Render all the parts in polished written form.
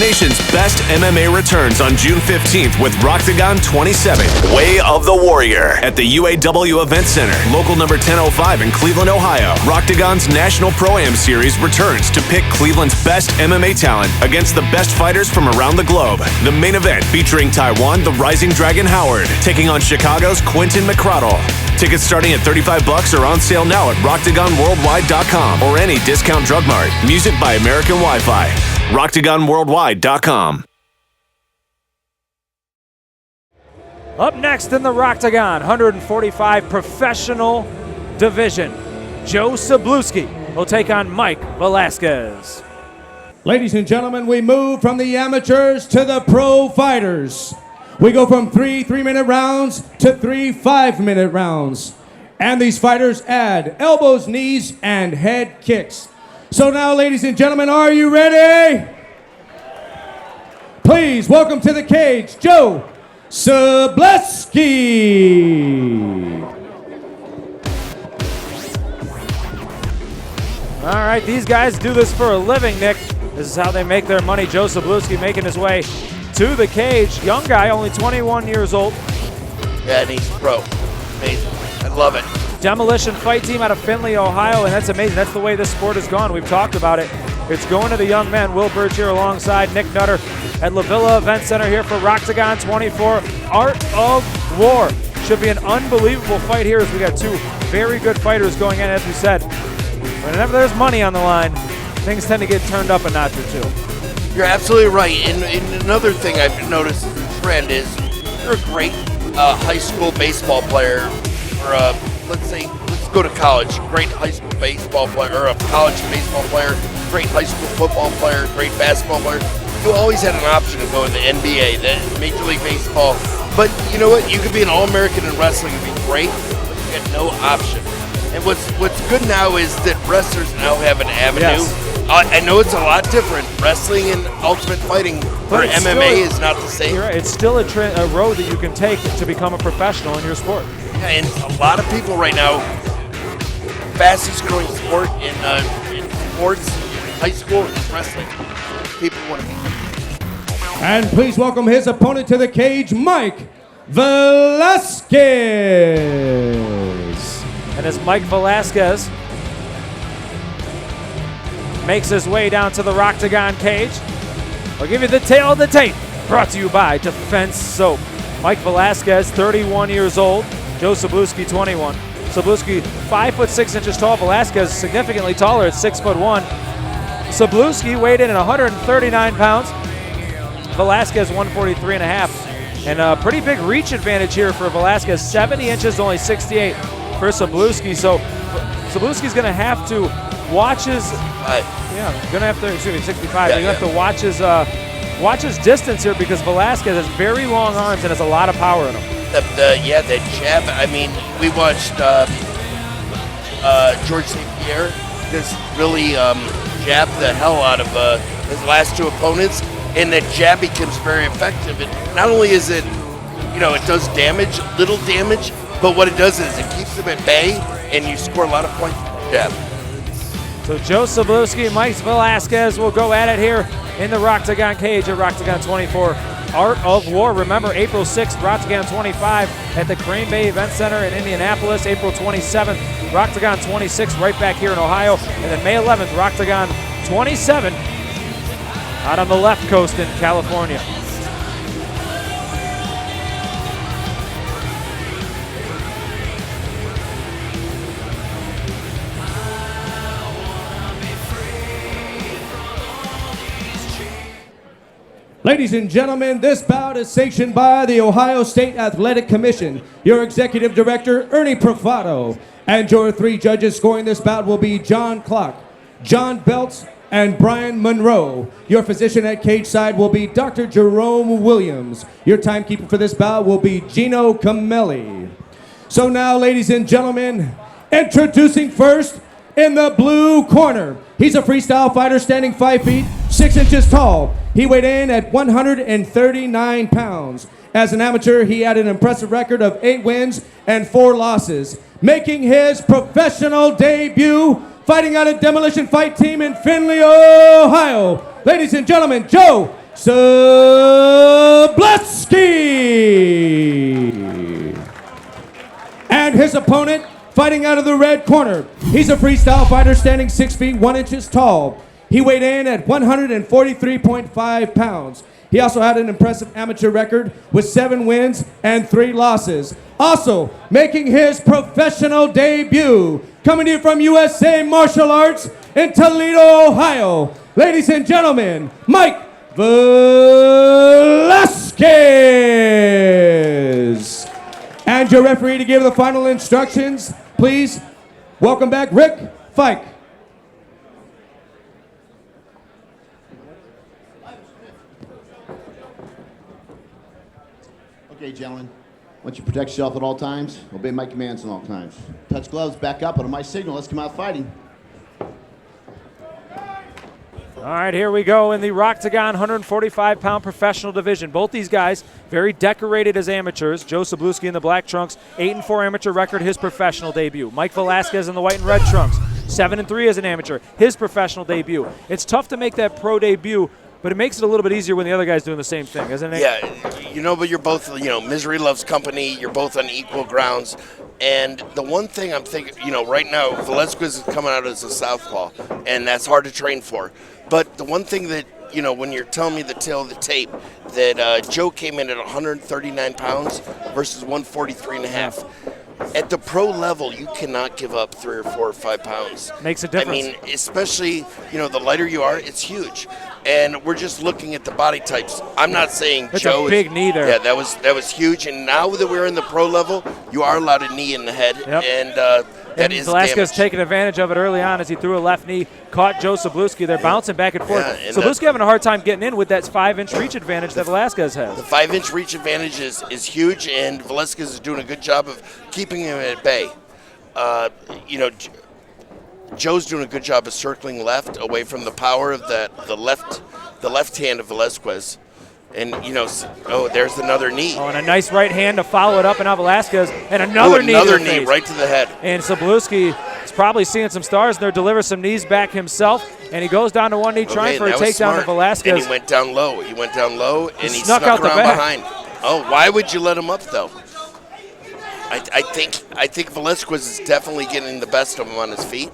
nation's best MMA returns on June 15th with Rocktagon XXIV, Way of the Warrior, at the UAW Event Center, local number 1005 in Cleveland, Ohio. Rocktagon's National Pro-Am Series returns to pick Cleveland's best MMA talent against the best fighters from around the globe. The main event featuring Taiwan, the Rising Dragon Howard, taking on Chicago's Quentin McCradle. Tickets starting at $35 are on sale now at RocktagonWorldwide.com or any discount drug mart. Music by American Wi-Fi. RocktagonWorldwide.com. Up next in the Rocktagon 145 professional division, Joe Szczublewski will take on Mike Velasquez. Ladies and gentlemen, we move from the amateurs to the pro fighters. We go from 3 3-minute rounds to 3 5-minute rounds. And these fighters add elbows, knees, and head kicks. So now, ladies and gentlemen, are you ready? Please welcome to the cage, Joe Szczublewski. All right, these guys do this for a living, Nick. This is how they make their money. Joe Szczublewski making his way to the cage. Young guy, only 21 years old. Yeah, and he's pro. Amazing. I love it. Demolition Fight Team out of Findlay, Ohio, and that's amazing. That's the way this sport has gone. We've talked about it. It's going to the young men. Will Birch here alongside Nick Nutter at La Villa Event Center here for Rocktagon 24. Art of War. Should be an unbelievable fight here as we got two very good fighters going in, as we said. Whenever there's money on the line, things tend to get turned up a notch or two. You're absolutely right. And another thing I've noticed as a trend is you're a great high school baseball player, or let's go to college. Great high school baseball player, or a college baseball player, great high school football player, great basketball player. You always had an option to go in the NBA, the Major League Baseball. But you know what? You could be an All-American in wrestling and be great, but you had no option. And what's good now is that wrestlers now have an avenue. Yes. I know it's a lot different. Wrestling and Ultimate Fighting or MMA is not the same. You're right. It's still a road that you can take to become a professional in your sport. Yeah, and a lot of people right now, fastest growing sport in sports, high school, is wrestling. People want to be. And please welcome his opponent to the cage, Mike Velasquez. And as Mike Velasquez makes his way down to the Rocktagon cage, I'll give you the tail of the tape, brought to you by Defense Soap. Mike Velasquez, 31 years old. Joe Szczublewski, 21. Szczublewski, 5'6" tall. Velasquez, significantly taller at 6'1". Szczublewski weighed in at 139 pounds. Velasquez, 143.5. And a pretty big reach advantage here for Velasquez. 70 inches, only 68 for Szczublewski. So Szczublewski's going to have to watch his. Going to have to. Excuse me, 65. You're going to have to watch his distance here because Velasquez has very long arms and has a lot of power in him. The jab. I mean, we watched George St. Pierre just really jab the hell out of his last two opponents, and that jab becomes very effective. And not only is it, it does damage, little damage, but what it does is it keeps them at bay, and you score a lot of points with the jab. So Joe Szczublewski and Mike Velasquez will go at it here in the Rocktagon cage at Rocktagon 24. Art of War. Remember, April 6th, Rocktagon 25 at the Crane Bay Event Center in Indianapolis. April 27th, Rocktagon 26 right back here in Ohio. And then May 11th, Rocktagon 27 out on the left coast in California. Ladies and gentlemen, this bout is sanctioned by the Ohio State Athletic Commission. Your executive director, Ernie Profato. And your three judges scoring this bout will be John Clark, John Belts, and Brian Monroe. Your physician at cage side will be Dr. Jerome Williams. Your timekeeper for this bout will be Gino Camelli. So now, ladies and gentlemen, introducing first in the blue corner. He's a freestyle fighter standing 5 feet, 6 inches tall. He weighed in at 139 pounds. As an amateur, he had an impressive record of 8 wins and 4 losses. Making his professional debut, fighting out of Demolition Fight Team in Findlay, Ohio. Ladies and gentlemen, Joe Szczublewski. And his opponent, fighting out of the red corner. He's a freestyle fighter standing 6 feet 1 inches tall. He weighed in at 143.5 pounds. He also had an impressive amateur record with 7 wins and 3 losses. Also making his professional debut, coming to you from USA Martial Arts in Toledo, Ohio. Ladies and gentlemen, Mike Velasquez. And your referee to give the final instructions, please welcome back Rick Fike. Okay, gentlemen, I want you to protect yourself at all times. Obey my commands at all times. Touch gloves, back up, and on my signal, let's come out fighting. All right, here we go in the Rocktagon 145-pound professional division. Both these guys very decorated as amateurs. Joe Szczublewski in the black trunks, 8-4 amateur record, his professional debut. Mike Velasquez in the white and red trunks, 7-3 as an amateur, his professional debut. It's tough to make that pro debut, but it makes it a little bit easier when the other guy's doing the same thing, isn't it? Yeah, but you're both, misery loves company. You're both on equal grounds. And the one thing I'm thinking, right now, Velasquez is coming out as a southpaw, and that's hard to train for. But the one thing that, when you're telling me the tale of the tape, that Joe came in at 139 pounds versus 143.5. At the pro level, you cannot give up 3 or 4 or 5 pounds. Makes a difference. I mean, especially, the lighter you are, it's huge. And we're just looking at the body types. I'm not saying That's Joe a big knee there. Yeah, that was huge. And now that we're in the pro level, you are allowed a knee in the head. Yep. And that is Velasquez damage. taking advantage of it early on as he threw a left knee, caught Joe Szczublewski. They're bouncing back and forth. Yeah, and Szczublewski having a hard time getting in with that 5-inch reach advantage that Velasquez has. The 5-inch reach advantage is huge, and Velasquez is doing a good job of keeping him at bay. Joe's doing a good job of circling left away from the power of the left hand of Velasquez. And, there's another knee. Oh, and a nice right hand to follow it up, and now Velasquez, and another knee to the face. Right to the head. And Szczublewski is probably seeing some stars there, delivers some knees back himself, and he goes down to one knee trying for a takedown to Velasquez. And he went down low. And he snuck out around the back. behind. Oh, why would you let him up, though? I think Velasquez is definitely getting the best of him on his feet.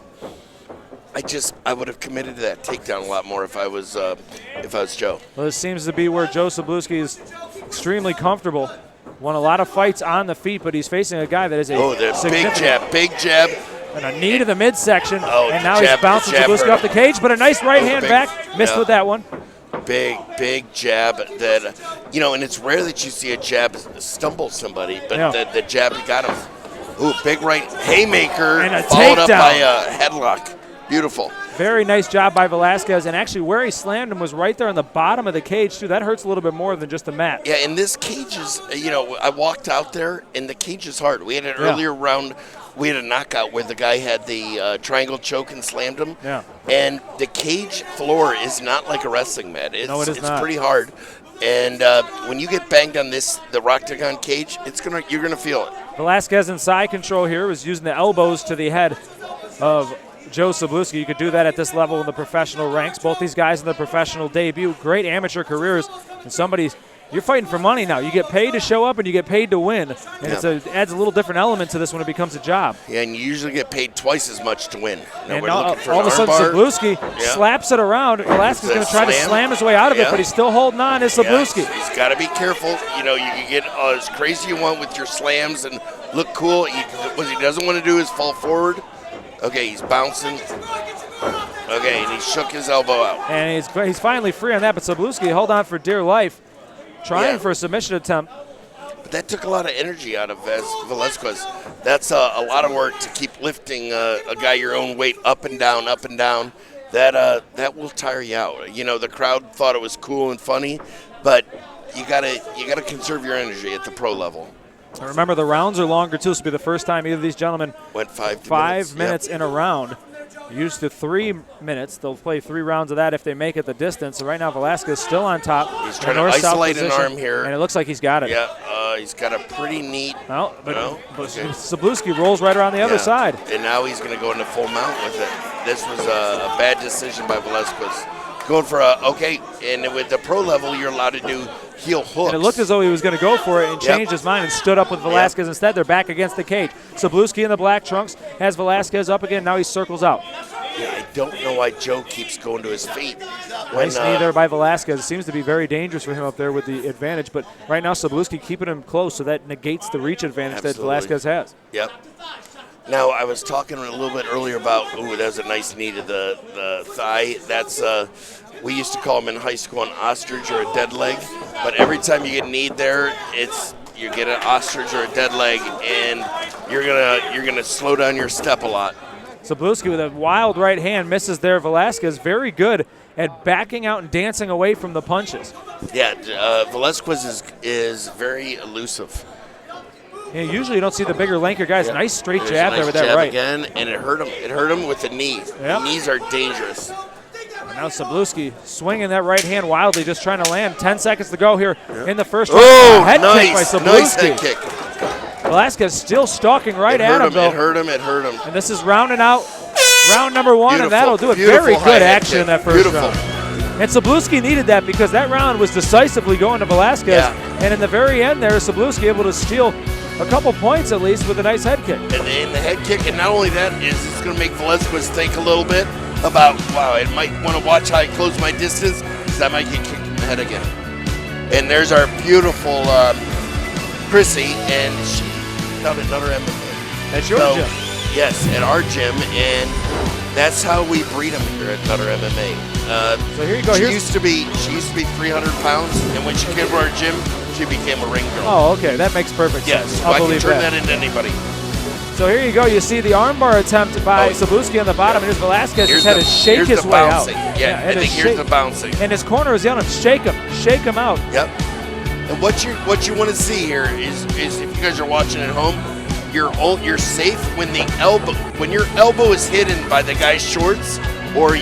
I would have committed to that takedown a lot more if I was Joe. Well, this seems to be where Joe Szczublewski is extremely comfortable. Won a lot of fights on the feet, but he's facing a guy that is big jab. And a knee to the midsection, and now he's bouncing Szczublewski off the cage, but a nice right hand back. Missed with that one. Big jab that, and it's rare that you see a jab stumble somebody, but the jab got him. Ooh, big right haymaker, and a followed up takedown. by a headlock. Beautiful. Very nice job by Velasquez, and actually where he slammed him was right there on the bottom of the cage, too. That hurts a little bit more than just the mat. Yeah, and this cage is, I walked out there, and the cage is hard. We had an earlier round, we had a knockout where the guy had the triangle choke and slammed him. Yeah. And the cage floor is not like a wrestling mat. It's not. pretty hard. And when you get banged on the Rocktagon cage, you're gonna feel it. Velasquez in side control here was using the elbows to the head of Joe Szczublewski. You could do that at this level in the professional ranks. Both these guys in their professional debut, great amateur careers, and you're fighting for money now. You get paid to show up and you get paid to win, and it adds a little different element to this when it becomes a job. Yeah, and you usually get paid twice as much to win. And all of a sudden, Szczublewski slaps it around. Velasquez is going to try to slam his way out of it, but he's still holding on to Szczublewski. He's got to be careful. You can get as crazy you want with your slams and look cool. What he doesn't want to do is fall forward. Okay, he's bouncing. Okay, and he shook his elbow out. And he's finally free on that, but Szczublewski held on for dear life, trying for a submission attempt. But that took a lot of energy out of Velasquez. That's a lot of work to keep lifting a guy your own weight up and down, up and down. That will tire you out. The crowd thought it was cool and funny, but you gotta conserve your energy at the pro level. And remember, the rounds are longer, too. This will be the first time either of these gentlemen went 5 minutes in a round. Used to 3 minutes. They'll play 3 rounds of that if they make it the distance. So right now, Velasquez still on top. He's trying to isolate an arm here. And it looks like he's got it. Yeah, he's got a pretty neat. But Szczublewski rolls right around the other side. And now he's going to go into full mount with it. This was a bad decision by Velasquez. going for and with the pro level, you're allowed to do heel hooks. And it looked as though he was going to go for it and changed his mind and stood up with Velasquez instead. They're back against the cage. Szczublewski in the black trunks has Velasquez up again. Now he circles out. Yeah, I don't know why Joe keeps going to his feet. Nice knee there by Velasquez. Seems to be very dangerous for him up there with the advantage. But right now, Szczublewski keeping him close, so that negates the reach advantage that Velasquez has. Yep. Now, I was talking a little bit earlier about, there's a nice knee to the thigh. That's, we used to call them in high school an ostrich or a dead leg. But every time you get kneed there, you get an ostrich or a dead leg, and you're gonna slow down your step a lot. Szczublewski with a wild right hand misses there. Velasquez very good at backing out and dancing away from the punches. Yeah, Velasquez is very elusive. Yeah, usually you don't see the bigger, lankier guys. Nice straight jab there with that right. Again, and it hurt him. It hurt him with the knee. Yep. The knees are dangerous. And now Szczublewski swinging that right hand wildly, just trying to land. 10 seconds to go here in the first round. Oh, head nice, kick by Szczublewski. nice head kick. Velasquez still stalking right at him, though. It hurt him. And this is rounding out round number one, and that'll do it. Beautiful Very good action kick. in that first Beautiful. round. And Szczublewski needed that because that round was decisively going to Velasquez. Yeah. And in the very end there, Szczublewski able to steal a couple points at least with a nice head kick. And the head kick, and not only that, it's going to make Velasquez think a little bit about, I might want to watch how I close my distance because I might get kicked in the head again. And there's our beautiful Chrissy, and she found another MMA. That's your gym. Yes, at our gym, and that's how we breed them here at Nutter MMA. So here you go. She used to be 300 pounds, and when she came to our gym, she became a ring girl. Oh, okay. That makes perfect sense. Yes, I'll I can believe turn that into anybody. So here you go. You see the armbar attempt by Szczublewski on the bottom, and here's Velasquez just had to shake his way out. Yeah, I think here's the bouncing. And his corner is yelling, shake him out. Yep. And what you want to see here is if you guys are watching at home, you're safe when your elbow is hidden by the guy's shorts, or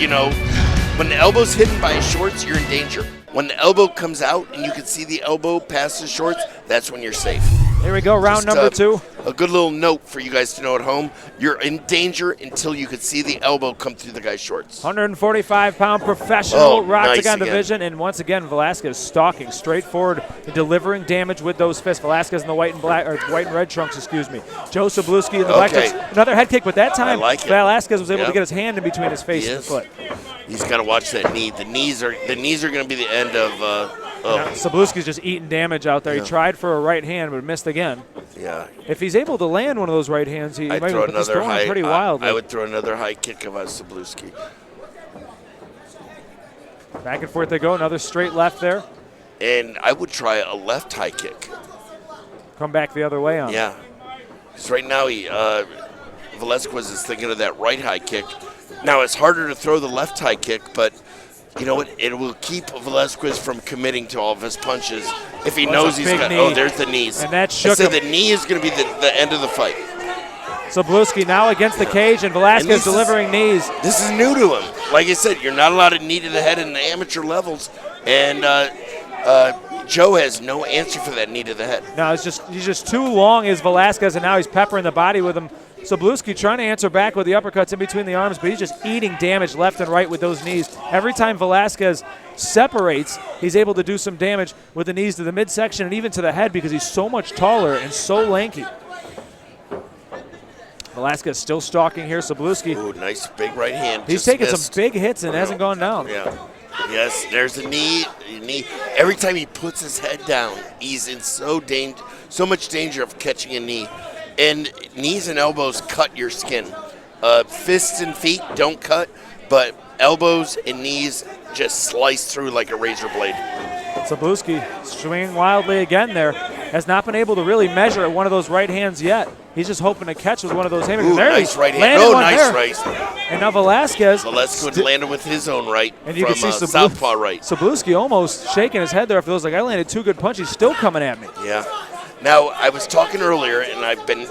when the elbow's hidden by his shorts, you're in danger. When the elbow comes out and you can see the elbow past the shorts, that's when you're safe. Here we go, round number two. A good little note for you guys to know at home. You're in danger until you can see the elbow come through the guy's shorts. 145-pound professional Rocktagon nice division. And once again, Velasquez stalking straight forward and delivering damage with those fists. Velasquez in the white and red trunks, excuse me. Joe Szczublewski in the black trunks. Another head kick, but that time Velasquez was able to get his hand in between his face and the foot. He's got to watch that knee. The knees are going to be the end of. Szczublewski's just eating damage out there. He tried for a right hand, but missed again. Yeah. If he's able to land one of those right hands, he might be throwing pretty wild. I would throw another high kick if I was Szczublewski. Back and forth they go. Another straight left there. And I would try a left high kick. Come back the other way on. Yeah. Because right now Velasquez is thinking of that right high kick. Now it's harder to throw the left high kick, but you know what? It will keep Velasquez from committing to all of his punches if he knows he's got. Knee. There's the knees. And that shook him. The knee is going to be the end of the fight. Szczublewski now against the cage, and Velasquez delivering knees. This is new to him. Like I said, you're not allowed to knee to the head in the amateur levels, and Joe has no answer for that knee to the head. No, he's just too long as Velasquez, and now he's peppering the body with him. Szczublewski trying to answer back with the uppercuts in between the arms, but he's just eating damage left and right with those knees. Every time Velasquez separates, he's able to do some damage with the knees to the midsection and even to the head because he's so much taller and so lanky. Velasquez still stalking here. Szczublewski. Ooh, nice big right hand. He's taking some big hits and hasn't gone down. Yeah. Yes, there's the knee. Every time he puts his head down, he's in so much danger of catching a knee. And knees and elbows cut your skin. Fists and feet don't cut, but elbows and knees just slice through like a razor blade. Szczublewski swinging wildly again there. Has not been able to really measure at one of those right hands yet. He's just hoping to catch with one of those haymakers. Ooh, nice right hand. Oh, nice right. And now Velasquez landed with his own right and you can see southpaw right. Szczublewski almost shaking his head there. It feels like I landed two good punches. Still coming at me. Yeah. Now, I was talking earlier, and I've been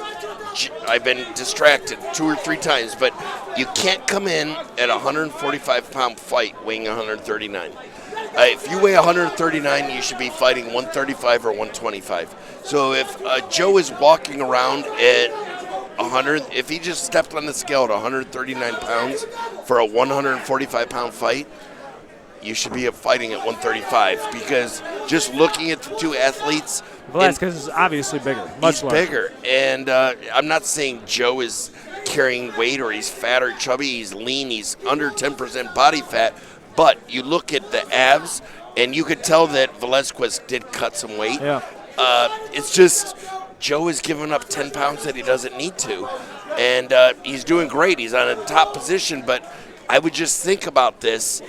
distracted 2 or 3 times, but you can't come in at a 145-pound fight weighing 139. If you weigh 139, you should be fighting 135 or 125. So if Joe is walking around at 100, if he just stepped on the scale at 139 pounds for a 145-pound fight, you should be fighting at 135 because just looking at the two athletes, Velasquez is obviously bigger, much he's larger. bigger. And I'm not saying Joe is carrying weight or he's fat or chubby. He's lean. He's under 10% body fat. But you look at the abs, and you could tell that Velasquez did cut some weight. Yeah. It's just Joe is giving up 10 pounds that he doesn't need to. And he's doing great. He's on a top position. But I would just think about this.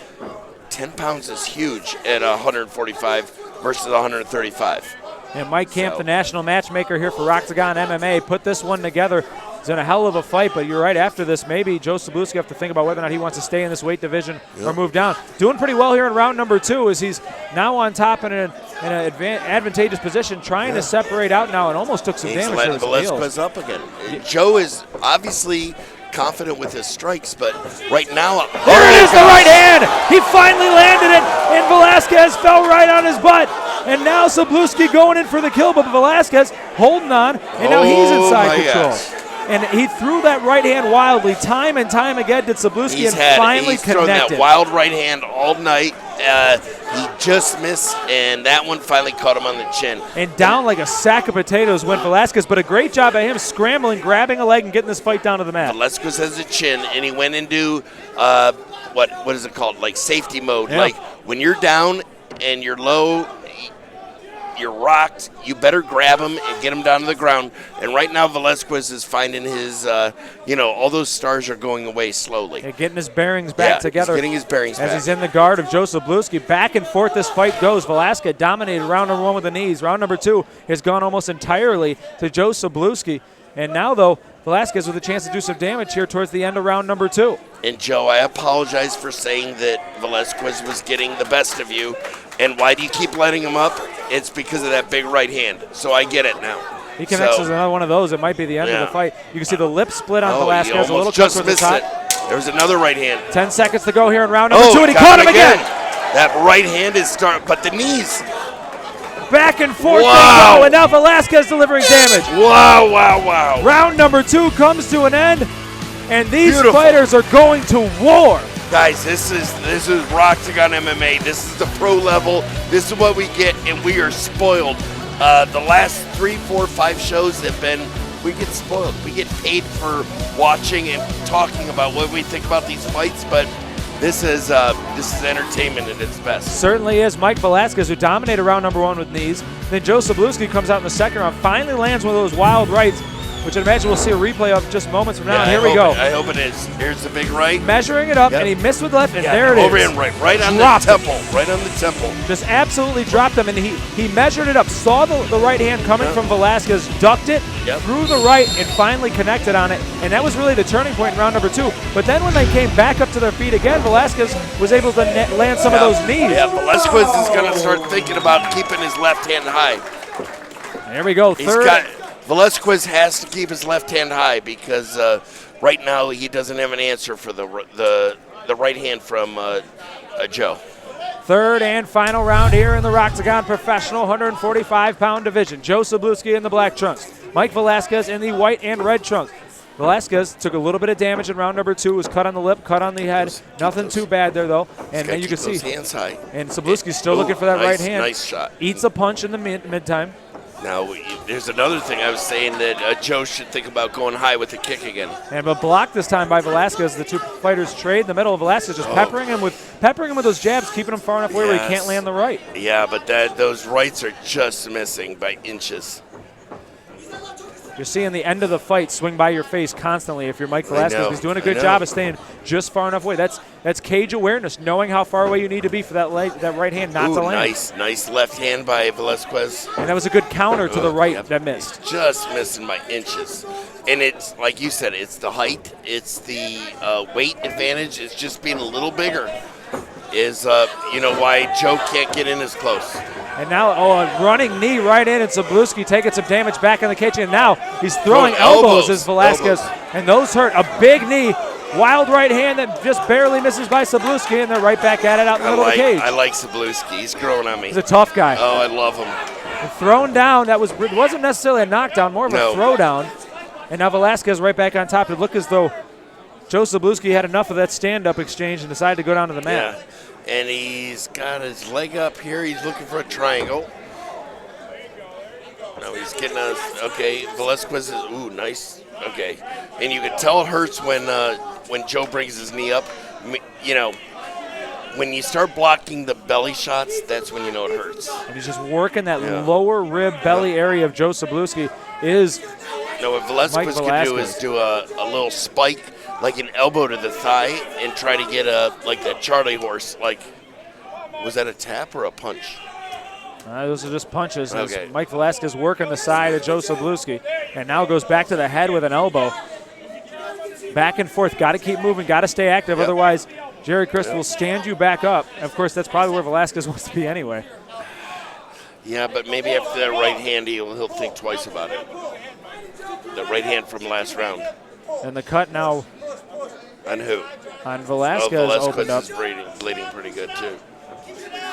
10 pounds is huge at 145 versus 135. And Mike Camp, the national matchmaker here for Rocktagon MMA, put this one together. It's in a hell of a fight, but you're right, after this, maybe Joe Szczublewski have to think about whether or not he wants to stay in this weight division or move down. Doing pretty well here in round number 2 as he's now on top in an advantageous position, trying to separate out now and almost took some He's damage. letting Velasquez up again. Joe is obviously confident with his strikes, but right now... There it is, the right hand! He finally landed it, and Velasquez fell right on his butt. And now Szczublewski going in for the kill, but Velasquez holding on, and now he's inside control. Gosh. And he threw that right hand wildly. Time and time again did Szczublewski and finally he's thrown connected. that wild right hand all night. He just missed, and that one finally caught him on the chin. And down like a sack of potatoes went Velasquez, but a great job by him scrambling, grabbing a leg, and getting this fight down to the mat. Velasquez has a chin, and he went into, what is it called, like safety mode. Yeah. Like when you're down and you're low, you're rocked, you better grab him and get him down to the ground. And right now Velasquez is finding his, all those stars are going away slowly. And getting his bearings back together. He's getting his bearings as back. he's in the guard of Joe Szczublewski. Back and forth this fight goes. Velasquez dominated round number 1 with the knees. Round number 2 has gone almost entirely to Joe Szczublewski. And now, though, Velasquez with a chance to do some damage here towards the end of round number 2. And, Joe, I apologize for saying that Velasquez was getting the best of you. And why do you keep letting him up? It's because of that big right hand. So I get it now. He connects with another one of those. It might be the end of the fight. You can see the lip split on Velasquez. He a little just quick with missed the it. top. There was another right hand. 10 seconds to go here in round number 2, and he got caught him again. That right hand is starting, but the knees. Back and forth they Wow. go, and now Velasquez delivering damage. Wow, wow, wow. Round number 2 comes to an end, and these Beautiful. fighters are going to war. Guys, this is Rocktagon MMA. This is the pro level. This is what we get, and we are spoiled. The last 3, 4, 5 shows have been, we get spoiled. We get paid for watching and talking about what we think about these fights, but this is entertainment at its best. Certainly is. Mike Velasquez, who dominated round number 1 with knees. Then Joe Szczublewski comes out in the second round, finally lands one of those wild rights, which I imagine we'll see a replay of just moments from now. And here we go. I hope it is. Here's the big right. Measuring it up, and he missed with the left, and there it is. Over and right on Dropped the temple. Right on the temple. Just absolutely dropped him, and he measured it up, saw the right hand coming from Velasquez, ducked it, threw the right, and finally connected on it. And that was really the turning point in round number 2. But then when they came back up to their feet again, Velasquez was able to land some of those knees. Yeah, Velasquez is going to start thinking about keeping his left hand high. There we go, third. Velasquez has to keep his left hand high because right now he doesn't have an answer for the right hand from Joe. Third and final round here in the Rocktagon Professional 145-pound division. Joe Szczublewski in the black trunks. Mike Velasquez in the white and red trunks. Velasquez took a little bit of damage in round number 2. Was cut on the lip, cut on the head. Nothing too bad there, though. And you can see. Hands high. And Szczublewski's still looking for that right hand. Nice shot. Eats a punch in the mid-time. Now, there's another thing I was saying that Joe should think about going high with the kick again. And but blocked this time by Velasquez. The two fighters trade in the middle of Velasquez, just peppering him with those jabs, keeping him far enough away where he can't land the right. Yeah, but those rights are just missing by inches. You're seeing the end of the fight swing by your face constantly if you're Mike Velasquez. He's doing a good job of staying just far enough away. That's cage awareness, knowing how far away you need to be for that right hand not to land. Nice left hand by Velasquez. And that was a good counter to the right that missed. Just missing by inches. And it's, like you said, it's the height, it's the weight advantage, it's just being a little bigger is, why Joe can't get in as close. And now, a running knee right in, and Szczublewski taking some damage back in the cage. And now he's throwing elbows as Velasquez, and those hurt. A big knee, wild right hand that just barely misses by Szczublewski, and they're right back at it out in the middle of the cage. I like Szczublewski. He's growing on me. He's a tough guy. Oh, I love him. And thrown down, it wasn't necessarily a knockdown, more of a throwdown. And now Velasquez right back on top. It looked as though Joe Szczublewski had enough of that stand-up exchange and decided to go down to the mat. Yeah. And he's got his leg up here. He's looking for a triangle. No, he's getting us. Okay, Velasquez is, ooh, nice. Okay. And you can tell it hurts when Joe brings his knee up. You know, when you start blocking the belly shots, that's when you know it hurts. And he's just working that lower rib belly area of Joe Szczublewski is No, what Velasquez could do is do a little spike, like an elbow to the thigh, and try to get like that Charlie horse. Like, was that a tap or a punch? Those are just punches. Okay. Mike Velasquez working the side of Joe Szczublewski, and now goes back to the head with an elbow. Back and forth. Got to keep moving. Got to stay active. Yep. Otherwise, Jerry Chris will stand you back up. Of course, that's probably where Velasquez wants to be anyway. Yeah, but maybe after that right hand, he'll think twice about it. The right hand from last round. And the cut now On who? on Velasquez, Velasquez opened up. is bleeding pretty good, too.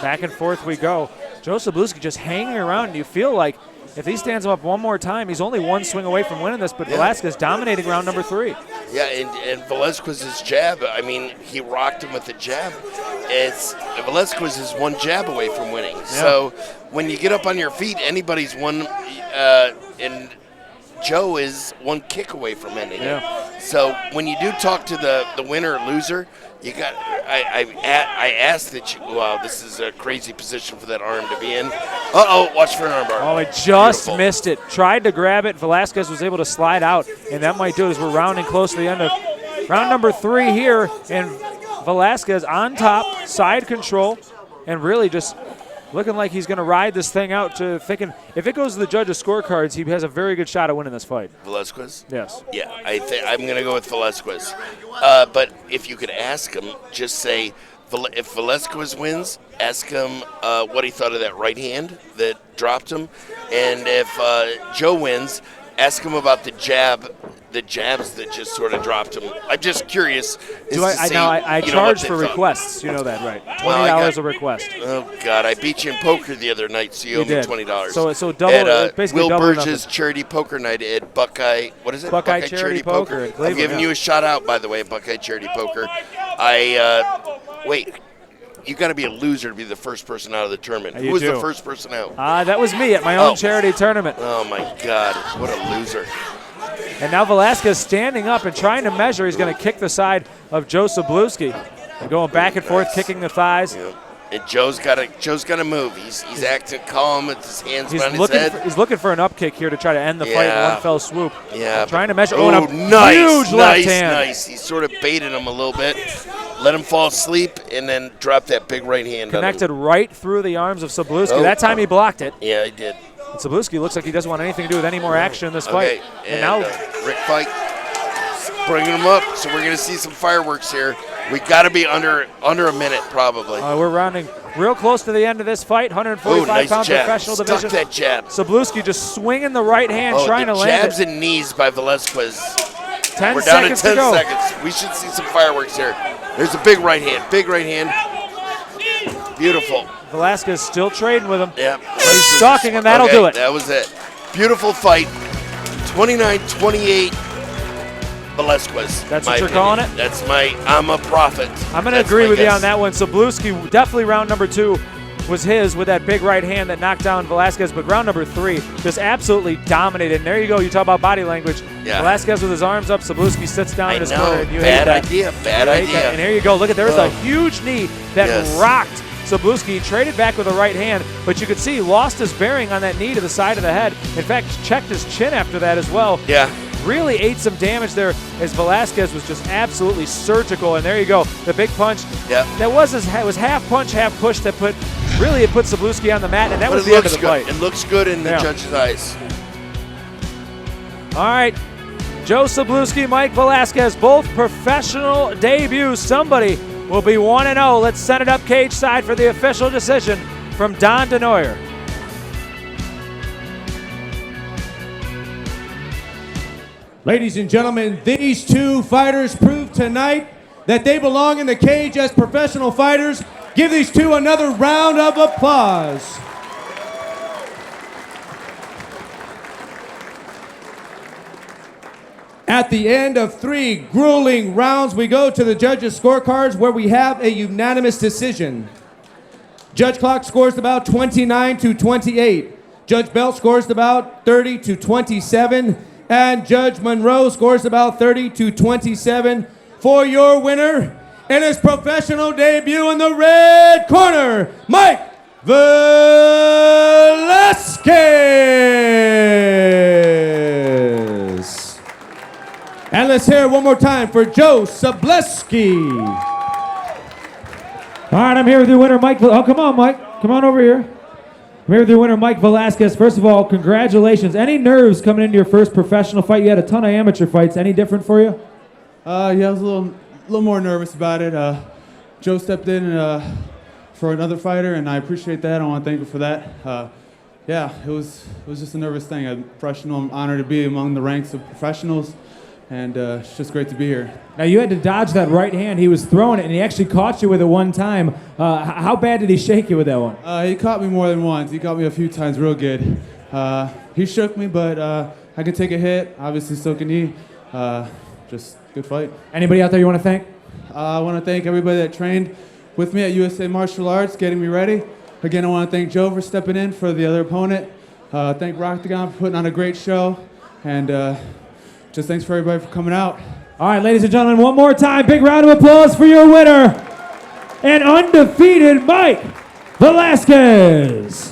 Back and forth we go. Joe Szczublewski just hanging around, and you feel like if he stands him up one more time, he's only one swing away from winning this, but Velasquez dominating round number 3. Yeah, and Velasquez's jab, I mean, he rocked him with the jab. Velasquez is one jab away from winning. Yeah. So when you get up on your feet, anybody's one, and Joe is one kick away from ending it. So when you do talk to the winner or loser, you got. I asked that you. Wow, this is a crazy position for that arm to be in. Watch for an armbar. Oh, it just missed it. Tried to grab it. Velasquez was able to slide out, and that might do it as we're rounding close to the end of round number 3 here. And Velasquez on top, side control, and really just looking like he's going to ride this thing out to thinking if it goes to the judges' scorecards, he has a very good shot at winning this fight. Velasquez? Yes. Yeah, I'm going to go with Velasquez. But if you could ask him, just say, if Velasquez wins, ask him what he thought of that right hand that dropped him. And if Joe wins, ask him about the jabs that just sort of dropped him. I'm just curious. I charge for requests. You know that, right? $20 a request. Oh, God. I beat you in poker the other night, so you owe me $20. So double, at basically Will double Burge's nothing. charity poker night at Buckeye. What is it? Buckeye Charity Poker in Cleveland, I'm giving you a shout out, by the way, Buckeye Charity Poker. Wait. You got to be a loser to be the first person out of the tournament. Who was the first person out? That was me at my own charity tournament. Oh, my God. What a loser. And now Velasquez standing up and trying to measure. He's going to kick the side of Joe Szczublewski. And going back and forth, kicking the thighs. Yeah. And Joe's got to move. He's acting calm with his hands behind his head. He's looking for an up kick here to try to end the fight in one fell swoop. Yeah. Trying to measure. Huge left hand. Nice. He sort of baited him a little bit. Let him fall asleep and then drop that big right hand. Connected right through the arms of Szczublewski. That time he blocked it. Yeah, he did. And Szczublewski looks like he doesn't want anything to do with any more action in this fight. And now Rick Fike bringing him up. So we're going to see some fireworks here. We got to be under a minute probably. We're rounding real close to the end of this fight. 145-pound professional division. Stuck that jab. Szczublewski just swinging the right hand, trying to land it. Jabs and knees by Velasquez. 10 We're down to 10 seconds to go. seconds. We should see some fireworks here. There's a big right hand. Beautiful. Velasquez still trading with him. Yeah. He's stalking, and that'll do it. That was it. Beautiful fight. 29-28. Velasquez. That's what you're calling it? That's I'm a prophet. I'm going to agree with you on that one. Szczublewski, definitely round number 2 was his with that big right hand that knocked down Velasquez, but round number 3 just absolutely dominated. And there you go. You talk about body language. Yeah. Velasquez with his arms up. Szczublewski sits down in his corner. And you Bad hate that. idea. And here you go. Look at there's a huge knee that rocked Szczublewski. He traded back with the right hand, but you could see he lost his bearing on that knee to the side of the head. In fact, checked his chin after that as well. Yeah. Really ate some damage there as Velasquez was just absolutely surgical. And there you go. The big punch. Yeah. That was half punch, half push that put Szczublewski on the mat, and that was the end of the fight. It looks good in the judge's eyes. All right. Joe Szczublewski, Mike Velasquez, both professional debuts. Somebody will be 1-0. Let's send it up cage side for the official decision from Don DeNoyer. Ladies and gentlemen, these two fighters proved tonight that they belong in the cage as professional fighters. Give these two another round of applause. At the end of 3 grueling rounds, we go to the judges' scorecards where we have a unanimous decision. Judge Clock scores about 29 to 28. Judge Belt scores about 30 to 27. And Judge Monroe scores about 30 to 27 for your winner in his professional debut in the red corner, Mike Velasquez. And let's hear it one more time for Joe Szczublewski. All right, I'm here with your winner, Mike. Oh, come on, Mike. Come on over here. I'm here with your winner, Mike Velasquez. First of all, congratulations. Any nerves coming into your first professional fight? You had a ton of amateur fights. Any different for you? Yeah, I was a little more nervous about it. Joe stepped in for another fighter, and I appreciate that. I want to thank him for that. Yeah, it was just a nervous thing. I'm professional. I'm honored to be among the ranks of professionals, and it's just great to be here. Now, you had to dodge that right hand. He was throwing it, and he actually caught you with it one time. How bad did he shake you with that one? He caught me more than once. He caught me a few times real good. He shook me, but I could take a hit. Obviously, so can he. Just good fight. Anybody out there you want to thank? I want to thank everybody that trained with me at USA Martial Arts, getting me ready. Again, I want to thank Joe for stepping in for the other opponent. Thank Rocktagon for putting on a great show. And just thanks for everybody for coming out. All right, ladies and gentlemen, one more time, big round of applause for your winner and undefeated Mike Velasquez.